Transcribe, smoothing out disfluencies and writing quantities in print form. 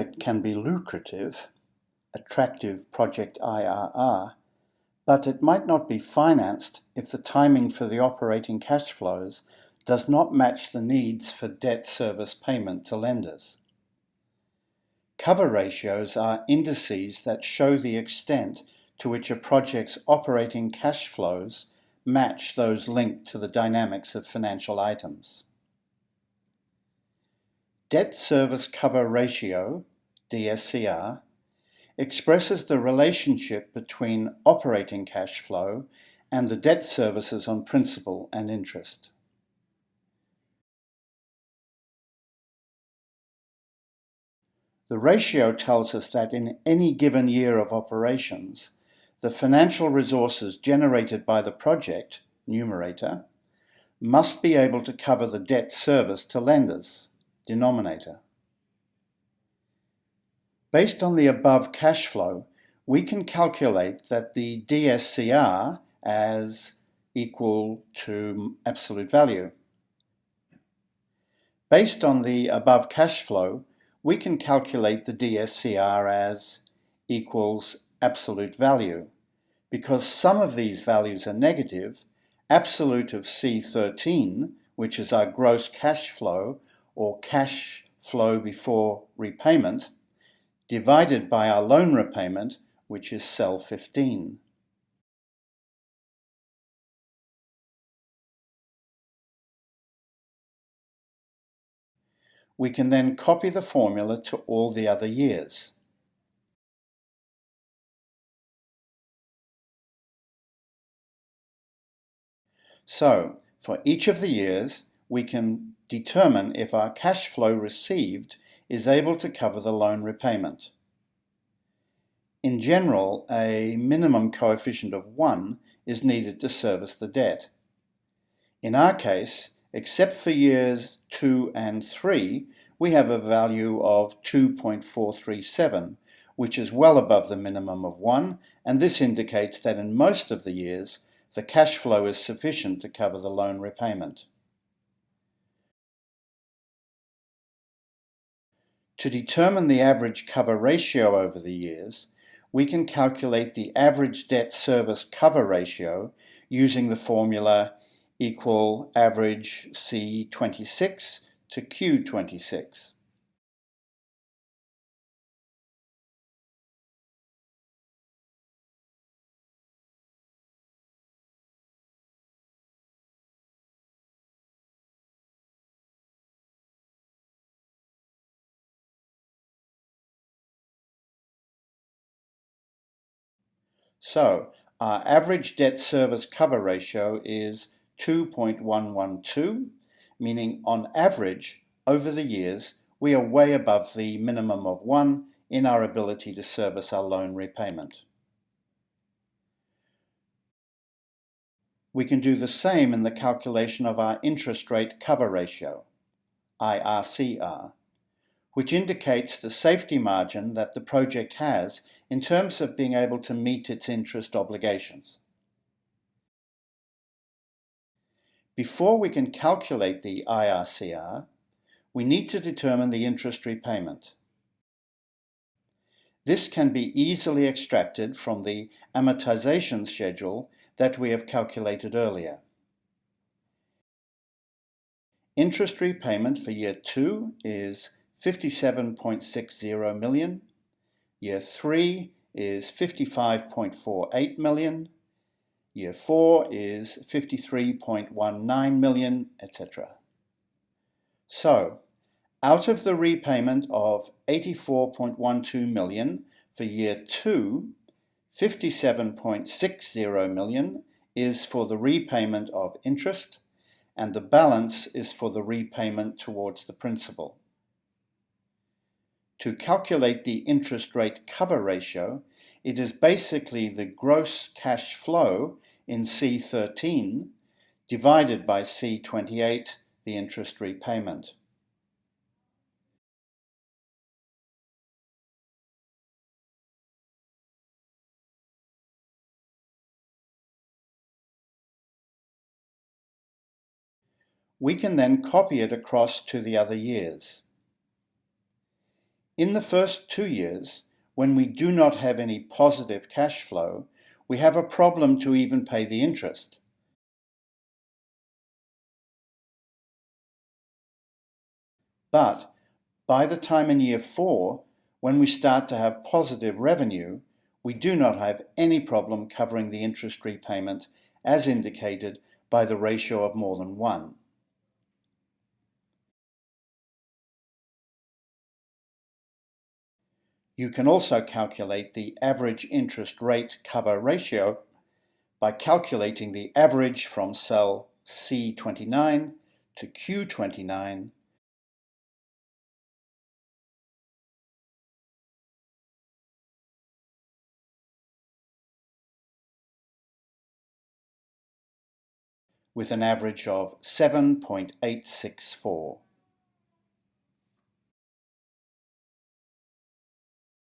can be lucrative, attractive project IRR, but it might not be financed if the timing for the operating cash flows does not match the needs for debt service payment to lenders. Cover ratios are indices that show the extent to which a project's operating cash flows match those linked to the dynamics of financial items. Debt Service Cover Ratio, DSCR, expresses the relationship between operating cash flow and the debt services on principal and interest. The ratio tells us that in any given year of operations, the financial resources generated by the project, numerator, must be able to cover the debt service to lenders, denominator. Based on the above cash flow, we can calculate that the DSCR as equal to absolute value. Based on the above cash flow, we can calculate the DSCR as equals absolute value. Because some of these values are negative, absolute of C13, which is our gross cash flow or cash flow before repayment, divided by our loan repayment, which is cell 15. We can then copy the formula to all the other years. So, for each of the years, we can determine if our cash flow received is able to cover the loan repayment. In general, a minimum coefficient of 1 is needed to service the debt. In our case, except for years 2 and 3, we have a value of 2.437, which is well above the minimum of 1, and this indicates that in most of the years, the cash flow is sufficient to cover the loan repayment. To determine the average cover ratio over the years, we can calculate the average debt service cover ratio using the formula equal average C26 to Q26. So, our average debt service cover ratio is 2.112, meaning on average, over the years, we are way above the minimum of 1 in our ability to service our loan repayment. We can do the same in the calculation of our interest rate cover ratio, IRCR, which indicates the safety margin that the project has in terms of being able to meet its interest obligations. Before we can calculate the IRCR, we need to determine the interest repayment. This can be easily extracted from the amortization schedule that we have calculated earlier. Interest repayment for year 2 is 57.60 million, year 3 is 55.48 million, year 4 is 53.19 million, etc. So, out of the repayment of 84.12 million for year 2, 57.60 million is for the repayment of interest, and the balance is for the repayment towards the principal. To calculate the interest rate cover ratio, it is basically the gross cash flow in C13 divided by C28, the interest repayment. We can then copy it across to the other years. In the first 2 years, when we do not have any positive cash flow, we have a problem to even pay the interest. But by the time in year 4, when we start to have positive revenue, we do not have any problem covering the interest repayment as indicated by the ratio of more than 1. You can also calculate the average interest rate cover ratio by calculating the average from cell C29 to Q29 with an average of 7.864.